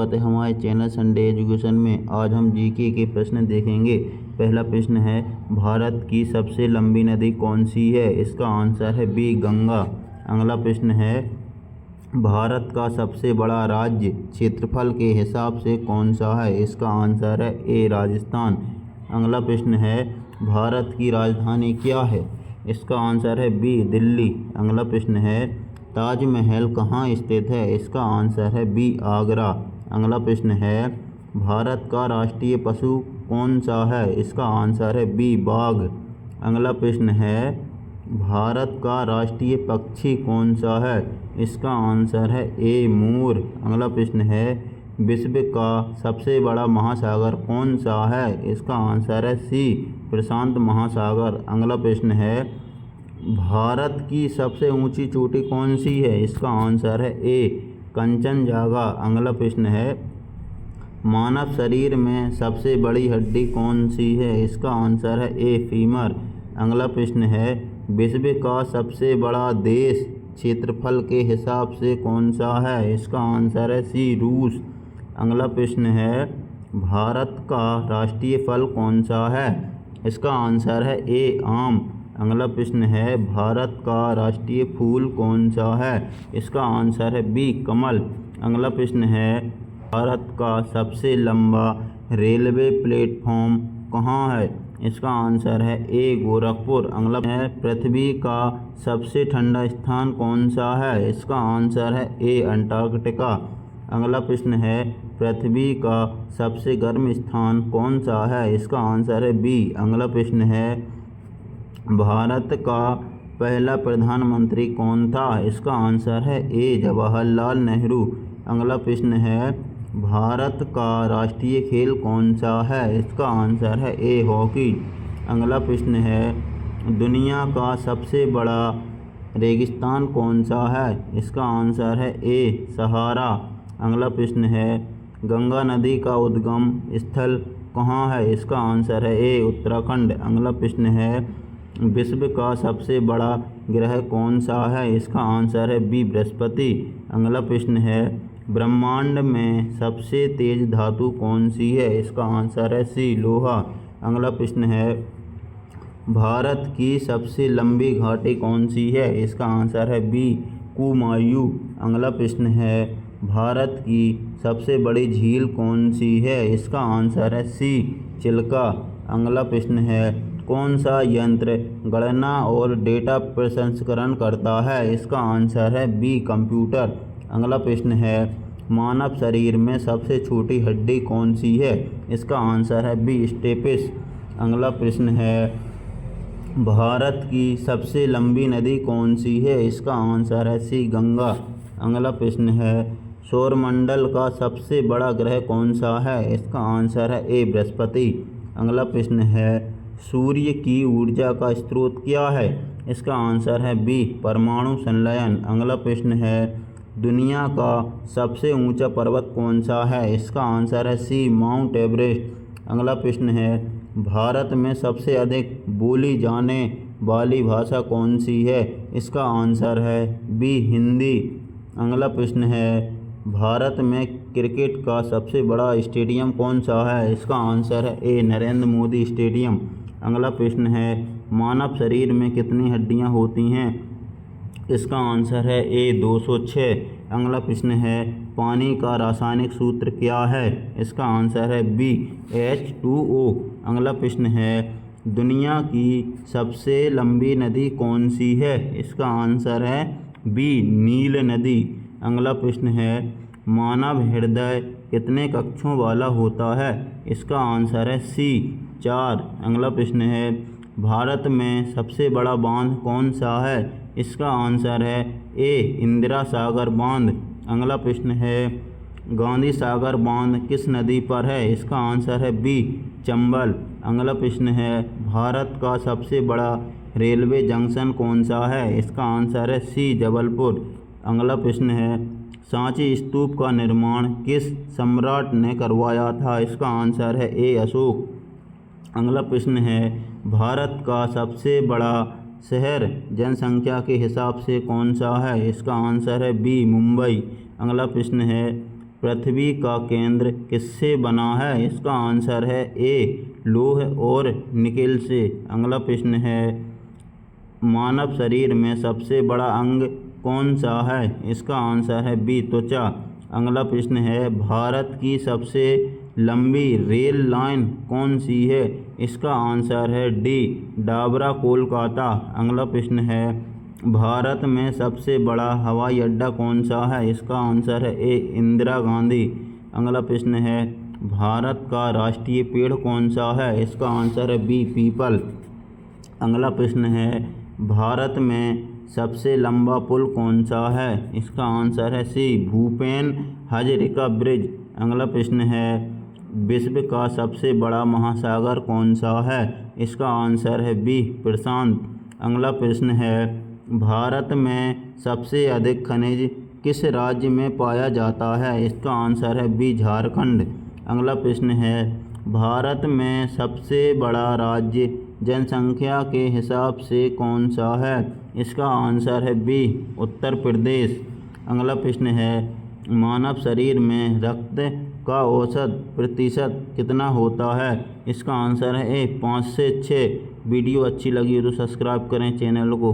स्वागत है हमारे चैनल संडे एजुकेशन में। आज हम जीके के प्रश्न देखेंगे। पहला प्रश्न है, भारत की सबसे लंबी नदी कौन सी है? इसका आंसर है बी, गंगा। अगला प्रश्न है, भारत का सबसे बड़ा राज्य क्षेत्रफल के हिसाब से कौन सा है? इसका आंसर है ए, राजस्थान। अगला प्रश्न है, भारत की राजधानी क्या है? इसका आंसर है बी, दिल्ली। अगला प्रश्न है, ताजमहल कहाँ स्थित है? इसका आंसर है बी, आगरा। अगला प्रश्न है, भारत का राष्ट्रीय पशु कौन सा है? इसका आंसर है बी, बाघ। अगला प्रश्न है, भारत का राष्ट्रीय पक्षी कौन सा है? इसका आंसर है ए, मोर। अगला प्रश्न है, विश्व का सबसे बड़ा महासागर कौन सा है? इसका आंसर है सी, प्रशांत महासागर। अगला प्रश्न है, भारत की सबसे ऊंची चोटी कौन सी है? इसका आंसर है ए, कंचनजंगा। अगला प्रश्न है, मानव शरीर में सबसे बड़ी हड्डी कौन सी है? इसका आंसर है ए, फीमर। अगला प्रश्न है, विश्व का सबसे बड़ा देश क्षेत्रफल के हिसाब से कौन सा है? इसका आंसर है सी, रूस। अगला प्रश्न है, भारत का राष्ट्रीय फल कौन सा है? इसका आंसर है ए, आम। अगला प्रश्न है, भारत का राष्ट्रीय फूल कौन सा है? इसका आंसर है बी, कमल। अगला प्रश्न है, भारत का सबसे लंबा रेलवे प्लेटफॉर्म कहाँ है? इसका आंसर है ए, गोरखपुर। अगला है, पृथ्वी का सबसे ठंडा स्थान कौन सा है? इसका आंसर है ए, अंटार्कटिका। अगला प्रश्न है, पृथ्वी का सबसे गर्म स्थान कौन सा है? इसका आंसर है बी। अगला प्रश्न है, भारत का पहला प्रधानमंत्री कौन था? इसका आंसर है ए, जवाहरलाल नेहरू। अगला प्रश्न है, भारत का राष्ट्रीय खेल कौन सा है? इसका आंसर है ए, हॉकी। अगला प्रश्न है, दुनिया का सबसे बड़ा रेगिस्तान कौन सा है? इसका आंसर है ए, सहारा। अगला प्रश्न है, गंगा नदी का उद्गम स्थल कहाँ है? इसका आंसर है ए, उत्तराखंड। अगला प्रश्न है, विश्व का सबसे बड़ा ग्रह कौन सा है? इसका आंसर है बी, बृहस्पति। अगला प्रश्न है, ब्रह्मांड में सबसे तेज धातु कौन सी है? इसका आंसर है सी, लोहा। अगला प्रश्न है, भारत की सबसे लंबी घाटी कौन सी है? इसका आंसर है बी, कुमायूं। अगला प्रश्न है, भारत की सबसे बड़ी झील कौन सी है? इसका आंसर है सी, चिल्का। अगला प्रश्न है, कौन सा यंत्र गणना और डेटा प्रसंस्करण करता है? इसका आंसर है बी, कंप्यूटर। अगला प्रश्न है, मानव शरीर में सबसे छोटी हड्डी कौन सी है? इसका आंसर है बी, स्टेपिस। अगला प्रश्न है, भारत की सबसे लंबी नदी कौन सी है? इसका आंसर है सी, गंगा। अगला प्रश्न है, सौरमंडल का सबसे बड़ा ग्रह कौन सा है? इसका आंसर है ए, बृहस्पति। अगला प्रश्न है, सूर्य की ऊर्जा का स्रोत क्या है? इसका आंसर है बी, परमाणु संलयन। अगला प्रश्न है, दुनिया का सबसे ऊंचा पर्वत कौन सा है? इसका आंसर है सी, माउंट एवरेस्ट। अगला प्रश्न है, भारत में सबसे अधिक बोली जाने वाली भाषा कौन सी है? इसका आंसर है बी, हिंदी। अगला प्रश्न है, भारत में क्रिकेट का सबसे बड़ा स्टेडियम कौन सा है? इसका आंसर है ए, नरेंद्र मोदी स्टेडियम। अगला प्रश्न है, मानव शरीर में कितनी हड्डियां होती हैं? इसका आंसर है ए, 206। अगला प्रश्न है, पानी का रासायनिक सूत्र क्या है? इसका आंसर है बी, H2O। अगला प्रश्न है, दुनिया की सबसे लंबी नदी कौन सी है? इसका आंसर है बी, नील नदी। अगला प्रश्न है, मानव हृदय कितने कक्षों वाला होता है? इसका आंसर है सी, 4। अगला प्रश्न है, भारत में सबसे बड़ा बांध कौन सा है? इसका आंसर है ए, इंदिरा सागर बांध। अगला प्रश्न है, गांधी सागर बांध किस नदी पर है? इसका आंसर है बी, चंबल। अगला प्रश्न है, भारत का सबसे बड़ा रेलवे जंक्शन कौन सा है? इसका आंसर है सी, जबलपुर। अगला प्रश्न है, सांची स्तूप का निर्माण किस सम्राट ने करवाया था? इसका आंसर है ए, अशोक। अगला प्रश्न है, भारत का सबसे बड़ा शहर जनसंख्या के हिसाब से कौन सा है? इसका आंसर है बी, मुंबई। अगला प्रश्न है, पृथ्वी का केंद्र किससे बना है? इसका आंसर है ए लौह और निकेल से। अगला प्रश्न है मानव शरीर में सबसे बड़ा अंग कौन सा है? इसका आंसर है बी त्वचा। अगला प्रश्न है भारत की सबसे लंबी रेल लाइन कौन सी है? इसका आंसर है डी डाबरा कोलकाता। अगला प्रश्न है भारत में सबसे बड़ा हवाई अड्डा कौन सा है? इसका आंसर है ए इंदिरा गांधी। अगला प्रश्न है भारत का राष्ट्रीय पेड़ कौन सा है? इसका आंसर है बी पीपल। अगला प्रश्न है भारत में सबसे लंबा पुल कौन सा है? इसका आंसर है सी भूपेन हजारिका ब्रिज। अगला प्रश्न है विश्व का सबसे बड़ा महासागर कौन सा है? इसका आंसर है बी प्रशांत। अगला प्रश्न है भारत में सबसे अधिक खनिज किस राज्य में पाया जाता है? इसका आंसर है बी झारखंड। अगला प्रश्न है भारत में सबसे बड़ा राज्य जनसंख्या के हिसाब से कौन सा है? इसका आंसर है बी उत्तर प्रदेश। अगला प्रश्न है मानव शरीर में रक्त का औसत प्रतिशत कितना होता है? इसका आंसर है ए 5 से 6। वीडियो अच्छी लगी हो तो सब्सक्राइब करें चैनल को।